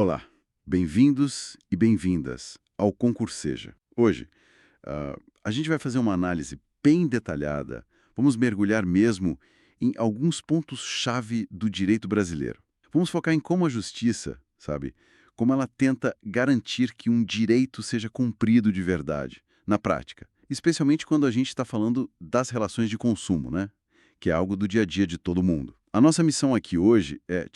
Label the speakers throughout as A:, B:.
A: Olá, bem-vindos e bem-vindas ao Concurseja. Hoje, a gente vai fazer uma análise bem detalhada, vamos mergulhar mesmo em alguns pontos-chave do direito brasileiro. Vamos focar em como a justiça, sabe, como ela tenta garantir que um direito seja cumprido de verdade, na prática. Especialmente quando a gente está falando das relações de consumo, né? Que é algo do dia a dia de todo mundo. A nossa missão aqui hoje é,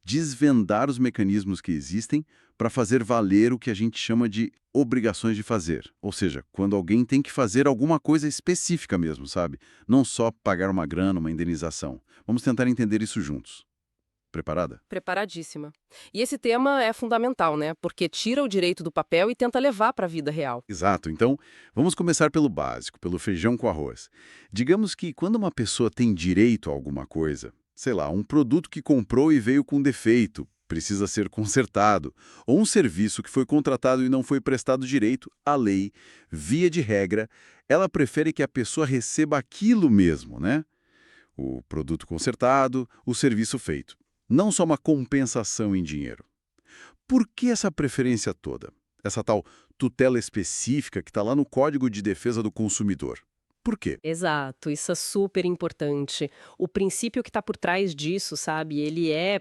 A: desvendar os mecanismos que existem para fazer valer o que a gente chama de obrigações de fazer. Ou seja, quando alguém tem que fazer alguma coisa específica mesmo, sabe? Não só pagar uma grana, uma indenização. Vamos tentar entender isso juntos. Preparada?
B: Preparadíssima. E esse tema é fundamental, né? Porque tira o direito do papel e tenta levar para a vida real.
A: Exato. Então, vamos começar pelo básico, pelo feijão com arroz. Digamos que quando uma pessoa tem direito a alguma coisa, sei lá, um produto que comprou e veio com defeito, precisa ser consertado, ou um serviço que foi contratado e não foi prestado direito, a lei, via de regra, ela prefere que a pessoa receba aquilo mesmo, né? O produto consertado, o serviço feito. Não só uma compensação em dinheiro. Por que essa preferência toda? Essa tal tutela específica que está lá no Código de Defesa do Consumidor. Por quê?
B: Exato, isso é super importante. O princípio que está por trás disso, sabe, ele é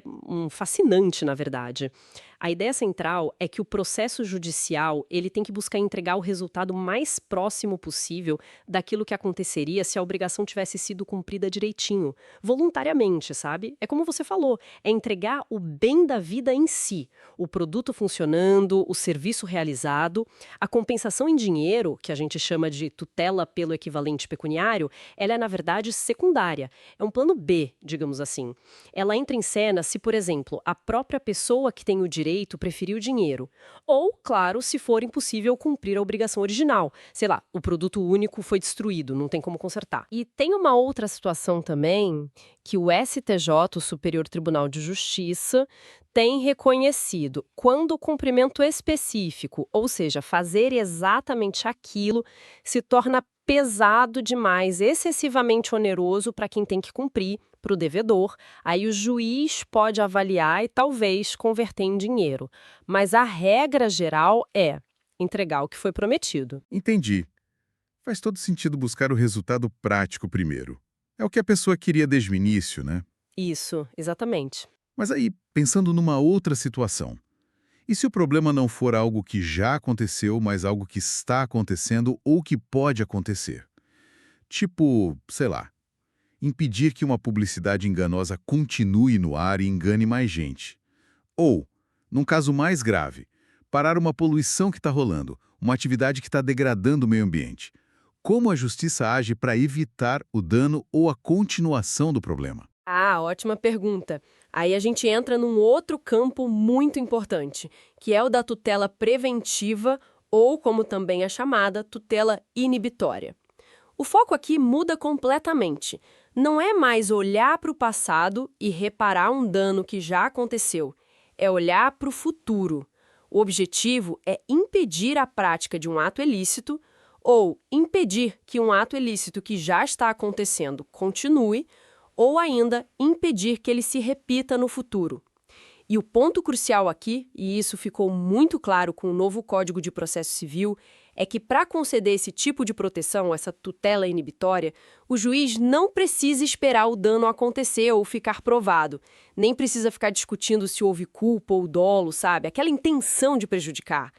B: fascinante, na verdade. A ideia central é que o processo judicial ele tem que buscar entregar o resultado mais próximo possível daquilo que aconteceria se a obrigação tivesse sido cumprida direitinho, voluntariamente, sabe? É como você falou, é entregar o bem da vida em si, o produto funcionando, o serviço realizado, a compensação em dinheiro, que a gente chama de tutela pelo equivalente pecuniário, ela é, na verdade, secundária. É um plano B, digamos assim. Ela entra em cena se, por exemplo, a própria pessoa que tem o direito preferir o dinheiro. Ou, claro, se for impossível cumprir a obrigação original. Sei lá, o produto único foi destruído, não tem como consertar. E tem uma outra situação também que o STJ, o Superior Tribunal de Justiça, tem reconhecido quando o cumprimento específico, ou seja, fazer exatamente aquilo, se torna pesado demais, excessivamente oneroso para quem tem que cumprir, para o devedor, aí o juiz pode avaliar e talvez converter em dinheiro. Mas a regra geral é entregar o que foi prometido.
C: Entendi. Faz todo sentido buscar o resultado prático primeiro. É o que a pessoa queria desde o início, né?
B: Isso, exatamente.
C: Mas aí, pensando numa outra situação. E se o problema não for algo que já aconteceu, mas algo que está acontecendo ou que pode acontecer? Tipo, sei lá, impedir que uma publicidade enganosa continue no ar e engane mais gente. Ou, num caso mais grave, parar uma poluição que está rolando, uma atividade que está degradando o meio ambiente. Como a justiça age para evitar o dano ou a continuação do problema?
B: Ah, ótima pergunta. Aí a gente entra num outro campo muito importante, que é o da tutela preventiva ou, como também é chamada, tutela inibitória. O foco aqui muda completamente. Não é mais olhar para o passado e reparar um dano que já aconteceu. É olhar para o futuro. O objetivo é impedir a prática de um ato ilícito ou impedir que um ato ilícito que já está acontecendo continue ou ainda impedir que ele se repita no futuro. E o ponto crucial aqui, e isso ficou muito claro com o novo Código de Processo Civil, é que para conceder esse tipo de proteção, essa tutela inibitória, o juiz não precisa esperar o dano acontecer ou ficar provado. Nem precisa ficar discutindo se houve culpa ou dolo, sabe? Aquela intenção de prejudicar.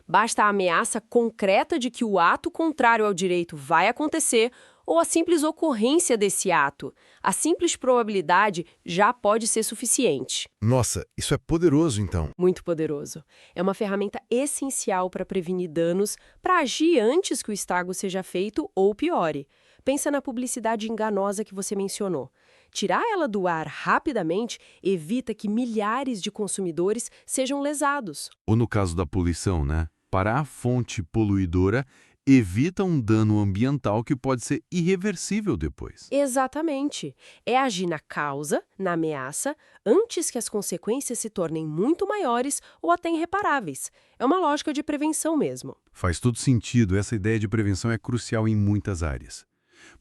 B: Basta a ameaça concreta de que o ato contrário ao direito vai acontecer ou a simples ocorrência desse ato. A simples probabilidade já pode ser suficiente.
C: Nossa, isso é poderoso então.
B: Muito poderoso. É uma ferramenta essencial para prevenir danos, para agir antes que o estrago seja feito ou piore. Pensa na publicidade enganosa que você mencionou. Tirar ela do ar rapidamente evita que milhares de consumidores sejam lesados.
D: Ou no caso da poluição, né? Parar a fonte poluidora evita um dano ambiental que pode ser irreversível depois.
B: Exatamente. É agir na causa, na ameaça, antes que as consequências se tornem muito maiores ou até irreparáveis. É uma lógica de prevenção mesmo.
D: Faz todo sentido, essa ideia de prevenção é crucial em muitas áreas.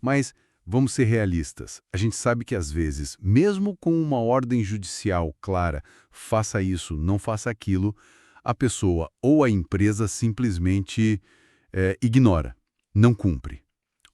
D: Mas Vamos ser realistas. A gente sabe que às vezes, mesmo com uma ordem judicial clara, faça isso, não faça aquilo, a pessoa ou a empresa simplesmente ignora, não cumpre.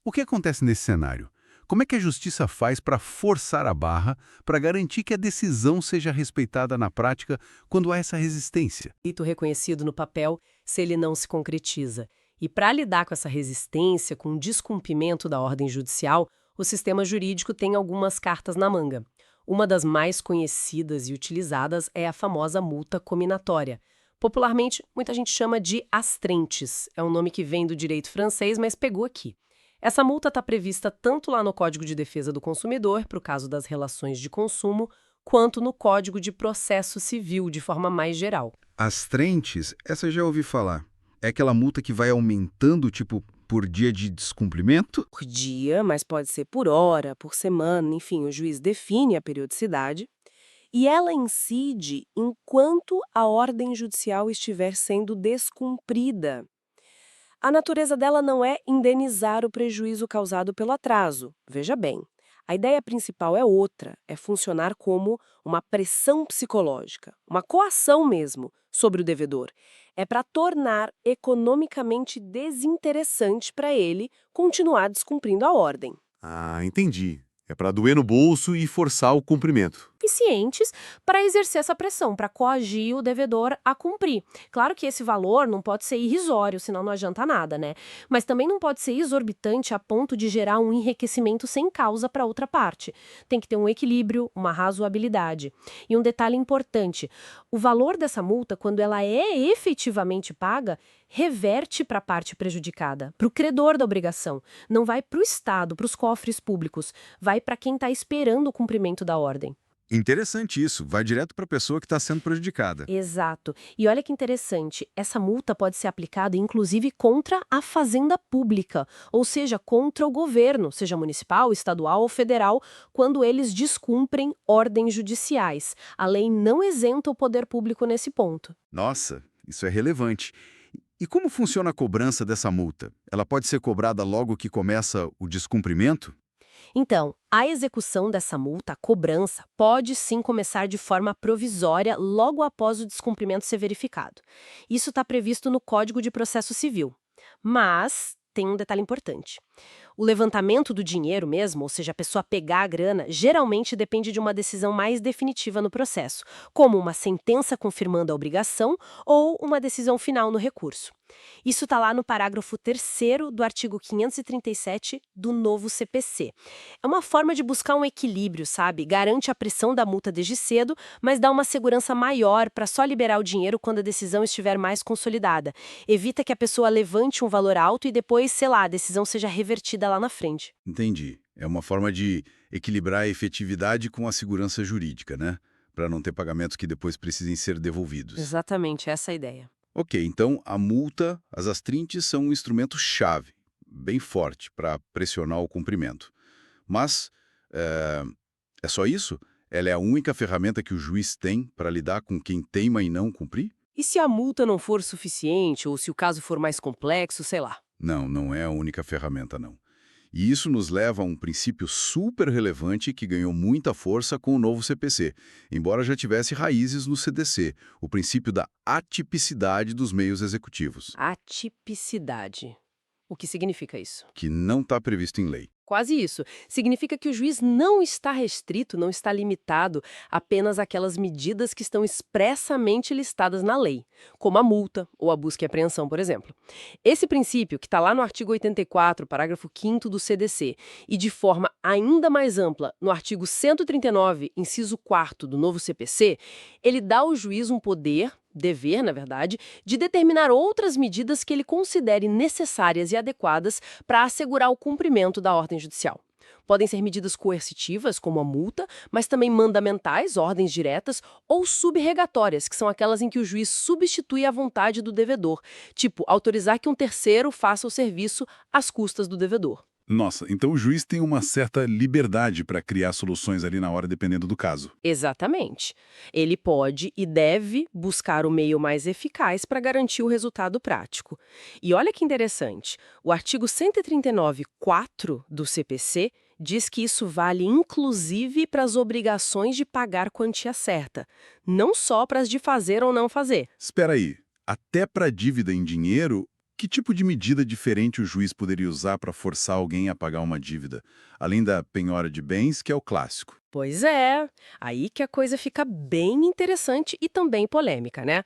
D: O que acontece nesse cenário? Como é que a justiça faz para forçar a barra, para garantir que a decisão seja respeitada na prática quando há essa resistência?
B: Direito reconhecido no papel se ele não se concretiza. E para lidar com essa resistência, com o descumprimento da ordem judicial, o sistema jurídico tem algumas cartas na manga. Uma das mais conhecidas e utilizadas é a famosa multa cominatória. Popularmente, muita gente chama de astrentes. É um nome que vem do direito francês, mas pegou aqui. Essa multa está prevista tanto lá no Código de Defesa do Consumidor, para o caso das relações de consumo, quanto no Código de Processo Civil, de forma mais geral.
E: Astrentes, essa eu já ouvi falar. É aquela multa que vai aumentando, tipo, por dia de descumprimento?
F: Por dia, mas pode ser por hora, por semana, enfim, o juiz define a periodicidade. E ela incide enquanto a ordem judicial estiver sendo descumprida. A natureza dela não é indenizar o prejuízo causado pelo atraso. Veja bem, a ideia principal é outra, é funcionar como uma pressão psicológica, uma coação mesmo, sobre o devedor. É para tornar economicamente desinteressante para ele continuar descumprindo a ordem.
G: Ah, entendi. É para doer no bolso e forçar o cumprimento.
F: Suficientes para exercer essa pressão, para coagir o devedor a cumprir. Claro que esse valor não pode ser irrisório, senão não adianta nada, né? Mas também não pode ser exorbitante a ponto de gerar um enriquecimento sem causa para outra parte. Tem que ter um equilíbrio, uma razoabilidade. E um detalhe importante, o valor dessa multa, quando ela é efetivamente paga, reverte para a parte prejudicada, para o credor da obrigação. Não vai para o Estado, para os cofres públicos, vai para quem está esperando o cumprimento da ordem.
E: Interessante isso, vai direto para a pessoa que está sendo prejudicada.
F: Exato. E olha que interessante, essa multa pode ser aplicada inclusive contra a fazenda pública, ou seja, contra o governo, seja municipal, estadual ou federal, quando eles descumprem ordens judiciais. A lei não isenta o poder público nesse ponto.
E: Nossa, isso é relevante. E como funciona a cobrança dessa multa? Ela pode ser cobrada logo que começa o descumprimento?
F: Então, a execução dessa multa, a cobrança, pode sim começar de forma provisória logo após o descumprimento ser verificado. Isso está previsto no Código de Processo Civil. Mas tem um detalhe importante. O levantamento do dinheiro mesmo, ou seja, a pessoa pegar a grana, geralmente depende de uma decisão mais definitiva no processo, como uma sentença confirmando a obrigação ou uma decisão final no recurso. Isso está lá no parágrafo 3º do artigo 537 do novo CPC. É uma forma de buscar um equilíbrio, sabe? Garante a pressão da multa desde cedo, mas dá uma segurança maior para só liberar o dinheiro quando a decisão estiver mais consolidada. Evita que a pessoa levante um valor alto e depois, sei lá, a decisão seja revertida lá na frente.
E: Entendi. É uma forma de equilibrar a efetividade com a segurança jurídica, né? Para não ter pagamentos que depois precisem ser devolvidos.
F: Exatamente, essa é a ideia.
E: Ok, então a multa, as astrentes são um instrumento-chave, bem forte para pressionar o cumprimento. Mas é só isso? Ela é a única ferramenta que o juiz tem para lidar com quem teima em não cumprir?
F: E se a multa não for suficiente, ou se o caso for mais complexo, sei lá?
E: Não, não é a única ferramenta, não. E isso nos leva a um princípio super relevante que ganhou muita força com o novo CPC, embora já tivesse raízes no CDC, o princípio da atipicidade dos meios executivos,
F: Atipicidade. O que significa isso?
E: que não está previsto em lei.
F: Quase isso. Significa que o juiz não está restrito, não está limitado apenas àquelas medidas que estão expressamente listadas na lei, como a multa ou a busca e apreensão, por exemplo. Esse princípio, que está lá no artigo 84, parágrafo 5º do CDC, e de forma ainda mais ampla no artigo 139, inciso 4º do novo CPC, ele dá ao juiz um poder, dever, na verdade, de determinar outras medidas que ele considere necessárias e adequadas para assegurar o cumprimento da ordem judicial. Podem ser medidas coercitivas, como a multa, mas também mandamentais, ordens diretas, ou subregatórias, que são aquelas em que o juiz substitui a vontade do devedor, tipo autorizar que um terceiro faça o serviço às custas do devedor.
H: Nossa, então o juiz tem uma certa liberdade para criar soluções ali na hora, dependendo do caso.
F: Exatamente. Ele pode e deve buscar o meio mais eficaz para garantir o resultado prático. E olha que interessante, o artigo 139.4 do CPC Diz que isso vale inclusive para as obrigações de pagar quantia certa, não só para as de fazer ou não fazer.
H: Espera aí, até para dívida em dinheiro, que tipo de medida diferente o juiz poderia usar para forçar alguém a pagar uma dívida? Além da penhora de bens, que é o clássico.
F: Pois é, aí que a coisa fica bem interessante e também polêmica, né?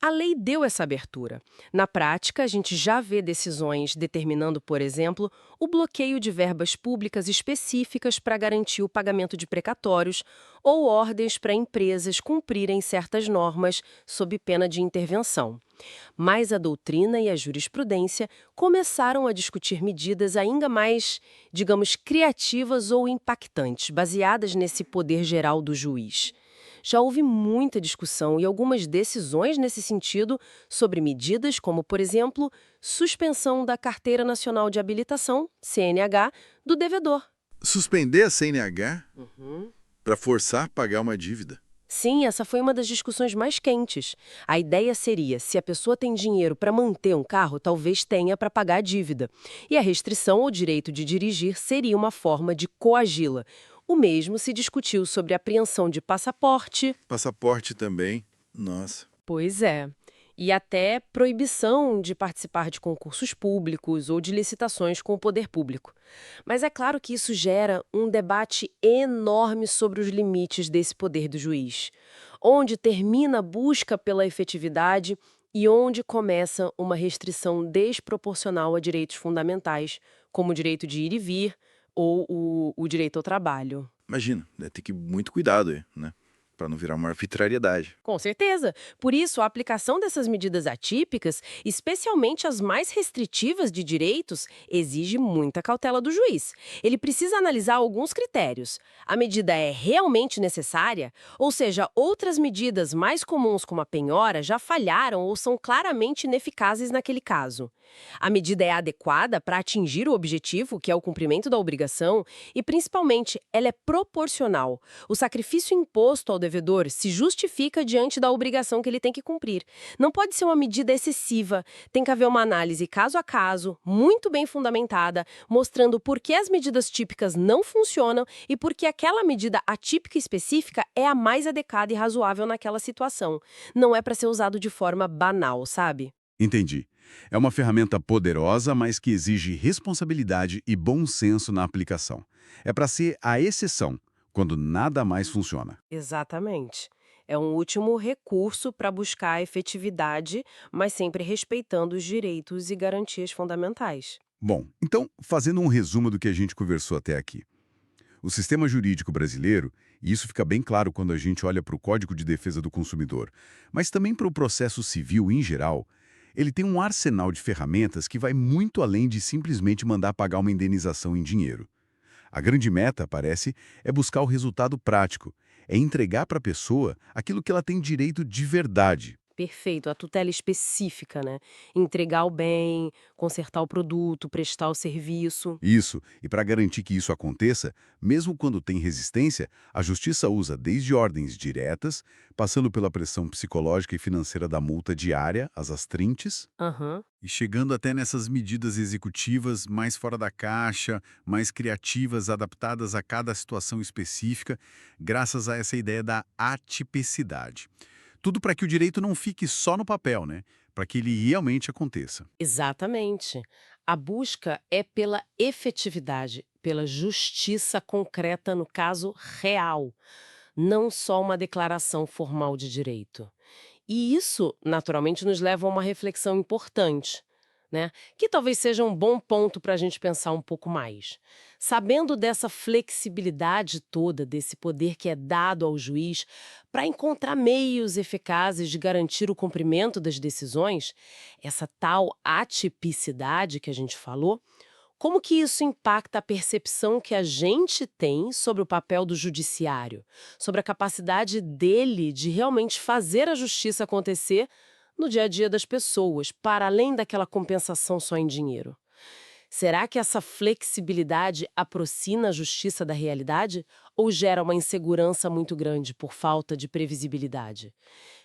F: A lei deu essa abertura. Na prática, a gente já vê decisões determinando, por exemplo, o bloqueio de verbas públicas específicas para garantir o pagamento de precatórios ou ordens para empresas cumprirem certas normas sob pena de intervenção. Mas a doutrina e a jurisprudência começaram a discutir medidas ainda mais, digamos, criativas ou impactantes, baseadas nesse poder geral do juiz. Já houve muita discussão e algumas decisões nesse sentido sobre medidas como, por exemplo, suspensão da Carteira Nacional de Habilitação, CNH, do devedor.
A: Suspender a CNH para forçar a pagar uma dívida.
F: Sim, essa foi uma das discussões mais quentes. A ideia seria, se a pessoa tem dinheiro para manter um carro, talvez tenha para pagar a dívida. E a restrição ao direito de dirigir seria uma forma de coagi-la. O mesmo se discutiu sobre a apreensão de passaporte.
A: Passaporte também. Nossa.
F: Pois é. E até proibição de participar de concursos públicos ou de licitações com o poder público. Mas é claro que isso gera um debate enorme sobre os limites desse poder do juiz. Onde termina a busca pela efetividade e onde começa uma restrição desproporcional a direitos fundamentais, como o direito de ir e vir ou o direito ao trabalho.
A: Imagina, deve ter que ir muito cuidado aí, né? Para não virar uma arbitrariedade.
F: Com certeza. Por isso, a aplicação dessas medidas atípicas, especialmente as mais restritivas de direitos, exige muita cautela do juiz. Ele precisa analisar alguns critérios. A medida é realmente necessária? Ou seja, outras medidas mais comuns como a penhora já falharam ou são claramente ineficazes naquele caso. A medida é adequada para atingir o objetivo, que é o cumprimento da obrigação, e, principalmente, ela é proporcional. O sacrifício imposto ao devedor se justifica diante da obrigação que ele tem que cumprir. Não pode ser uma medida excessiva, tem que haver uma análise caso a caso, muito bem fundamentada, mostrando por que as medidas típicas não funcionam e por que aquela medida atípica específica é a mais adequada e razoável naquela situação. Não é para ser usado de forma banal, sabe?
A: Entendi. É uma ferramenta poderosa, mas que exige responsabilidade e bom senso na aplicação. É para ser a exceção, quando nada mais funciona.
F: Exatamente. É um último recurso para buscar a efetividade, mas sempre respeitando os direitos e garantias fundamentais.
A: Bom, então, fazendo um resumo do que a gente conversou até aqui. O sistema jurídico brasileiro, e isso fica bem claro quando a gente olha para o Código de Defesa do Consumidor, mas também para o processo civil em geral, ele tem um arsenal de ferramentas que vai muito além de simplesmente mandar pagar uma indenização em dinheiro. A grande meta, parece, é buscar o resultado prático, é entregar para a pessoa aquilo que ela tem direito de verdade.
F: Perfeito, a tutela específica, né? Entregar o bem, consertar o produto, prestar o serviço.
A: Isso, e para garantir que isso aconteça, mesmo quando tem resistência, a Justiça usa desde ordens diretas, passando pela pressão psicológica e financeira da multa diária, as astrintes,
F: Aham.
H: E chegando até nessas medidas executivas mais fora da caixa, mais criativas, adaptadas a cada situação específica, graças a essa ideia da atipicidade. Tudo para que o direito não fique só no papel, né? Para que ele realmente aconteça.
F: Exatamente. A busca é pela efetividade, pela justiça concreta no caso real, não só uma declaração formal de direito. E isso, naturalmente, nos leva a uma reflexão importante, né? Que talvez seja um bom ponto para a gente pensar um pouco mais. Sabendo dessa flexibilidade toda, desse poder que é dado ao juiz para encontrar meios eficazes de garantir o cumprimento das decisões, essa tal atipicidade que a gente falou, como que isso impacta a percepção que a gente tem sobre o papel do judiciário, sobre a capacidade dele de realmente fazer a justiça acontecer no dia a dia das pessoas, para além daquela compensação só em dinheiro? Será que essa flexibilidade aproxima a justiça da realidade ou gera uma insegurança muito grande por falta de previsibilidade?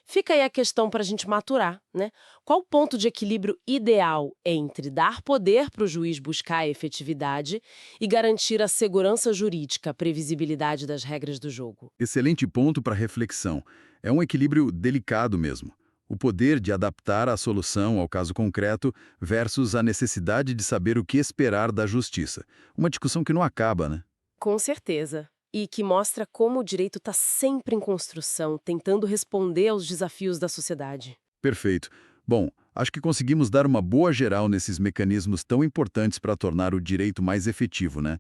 F: Fica aí a questão para a gente maturar, né? Qual o ponto de equilíbrio ideal entre dar poder para o juiz buscar a efetividade e garantir a segurança jurídica, a previsibilidade das regras do jogo?
A: Excelente ponto para reflexão. É um equilíbrio delicado mesmo. O poder de adaptar a solução ao caso concreto versus a necessidade de saber o que esperar da justiça. Uma discussão que não acaba, né?
F: Com certeza. E que mostra como o direito está sempre em construção, tentando responder aos desafios da sociedade.
A: Perfeito. Bom, acho que conseguimos dar uma boa geral nesses mecanismos tão importantes para tornar o direito mais efetivo, né?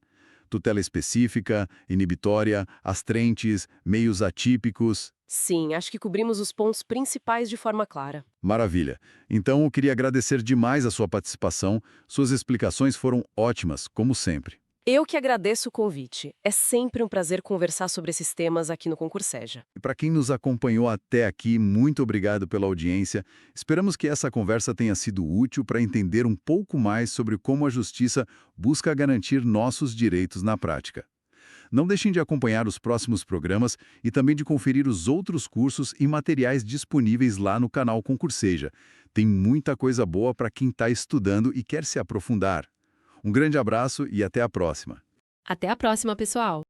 A: Tutela específica, inibitória, astrentes, meios atípicos.
F: Sim, acho que cobrimos os pontos principais de forma clara.
A: Maravilha. Então, eu queria agradecer demais a sua participação. Suas explicações foram ótimas, como sempre.
F: Eu que agradeço o convite. É sempre um prazer conversar sobre esses temas aqui no Concurseja.
A: E para quem nos acompanhou até aqui, muito obrigado pela audiência. Esperamos que essa conversa tenha sido útil para entender um pouco mais sobre como a justiça busca garantir nossos direitos na prática. Não deixem de acompanhar os próximos programas e também de conferir os outros cursos e materiais disponíveis lá no canal Concurseja. Tem muita coisa boa para quem está estudando e quer se aprofundar. Um grande abraço e até a próxima.
B: Até a próxima, pessoal!